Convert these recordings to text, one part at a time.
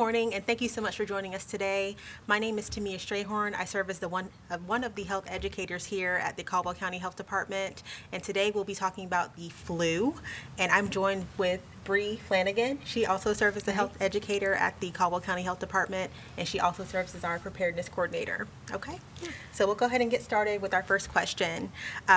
morning, and thank you so much for joining us today. My name is Tamia Strayhorn. I serve as one of the health educators here at the Caldwell County Health Department, and today we'll be talking about the flu. And I'm joined with Bree Flanagan. She also serves as the health educator at the Caldwell County Health Department, and she also serves as our preparedness coordinator. Okay, so we'll go ahead and get started with our first question.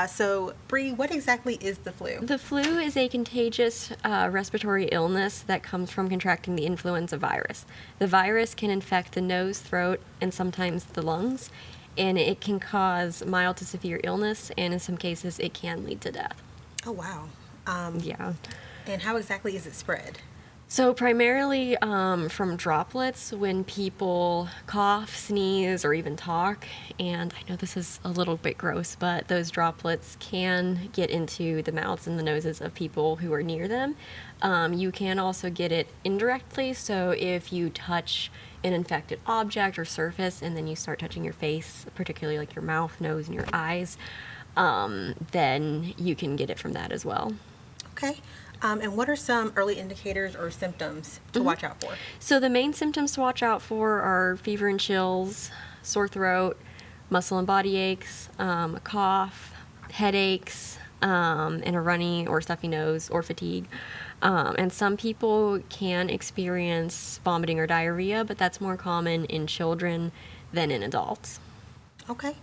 So, Bree, what exactly is the flu? The flu is a contagious respiratory illness that comes from contracting the influenza virus. The virus can infect the nose, throat, and sometimes the lungs, and it can cause mild to severe illness, and in some cases, it can lead to death. Oh, wow. Yeah. And how exactly is it spread? So primarily from droplets when people cough, sneeze, or even talk. And I know this is a little bit gross, but those droplets can get into the mouths and the noses of people who are near them. You can also get it indirectly. So if you touch an infected object or surface and then you start touching your face, particularly like your mouth, nose, and your eyes, then you can get it from that as well. Okay. And what are some early indicators or symptoms to watch out for? So the main symptoms to watch out for are fever and chills, sore throat, muscle and body aches, a cough, headaches, and a runny or stuffy nose or fatigue. And some people can experience vomiting or diarrhea, but that's more common in children than in adults. Okay.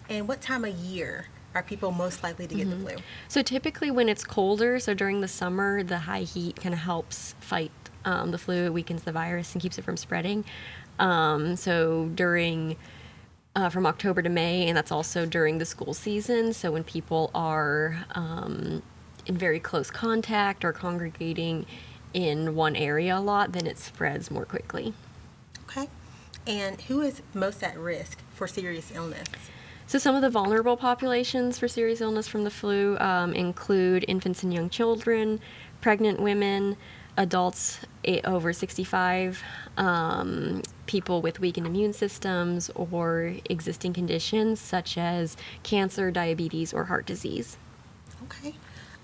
And what time of year are people most likely to get the flu? So typically when it's colder, so during the summer, the high heat kind of helps fight the flu. It weakens the virus and keeps it from spreading. So during from October to May, and that's also during the school season. So when people are in very close contact or congregating in one area a lot, then it spreads more quickly. Okay. And who is most at risk for serious illness? So some of the vulnerable populations for serious illness from the flu include infants and young children, pregnant women, adults over 65, people with weakened immune systems, or existing conditions such as cancer, diabetes, or heart disease. Okay.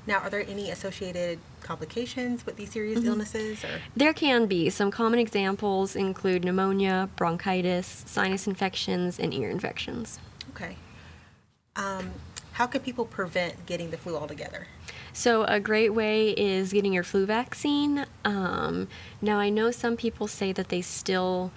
Now, are there any associated complications with these serious illnesses? Or? There can be. Some common examples include pneumonia, bronchitis, sinus infections, and ear infections. Okay. How can people prevent getting the flu altogether? So a great way is getting your flu vaccine. Now, I know some people say that they still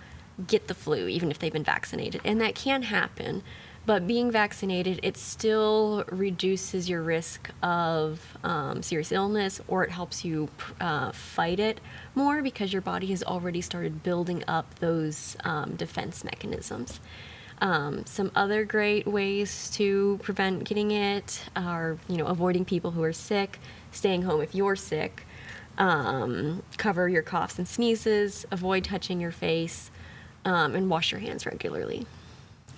get the flu even if they've been vaccinated, and that can happen. But being vaccinated, it still reduces your risk of serious illness, or it helps you fight it more because your body has already started building up those defense mechanisms. Some other great ways to prevent getting it are, avoiding people who are sick, staying home if you're sick, cover your coughs and sneezes, avoid touching your face, and wash your hands regularly.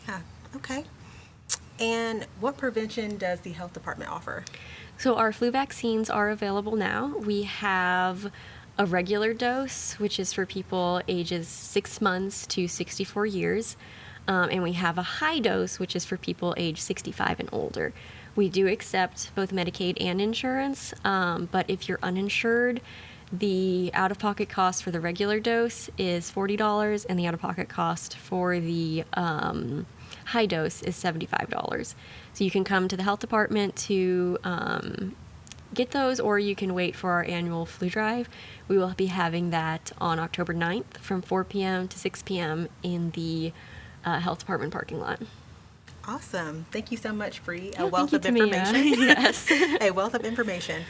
Yeah, okay. And what prevention does the health department offer? So our flu vaccines are available now. We have a regular dose, which is for people ages 6 months to 64 years. And we have a high dose, which is for people age 65 and older. We do accept both Medicaid and insurance, but if you're uninsured, the out-of-pocket cost for the regular dose is $40, and the out-of-pocket cost for the high dose is $75. So you can come to the health department to get those, or you can wait for our annual flu drive. We will be having that on October 9th from 4 p.m. to 6 p.m. in the health department parking lot. Awesome. Thank you so much, Bree. A wealth of information. Yes. A wealth of information.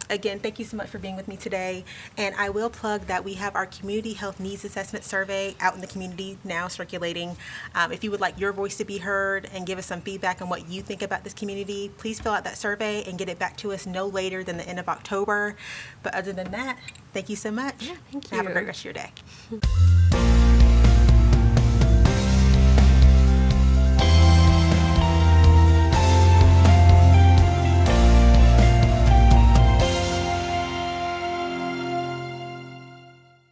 Again, thank you so much for being with me today. And I will plug that we have our Community Health Needs Assessment Survey out in the community now circulating. If you would like your voice to be heard and give us some feedback on what you think about this community, please fill out that survey and get it back to us no later than the end of October. But other than that, thank you so much. Yeah, thank you. And have a great rest of your day.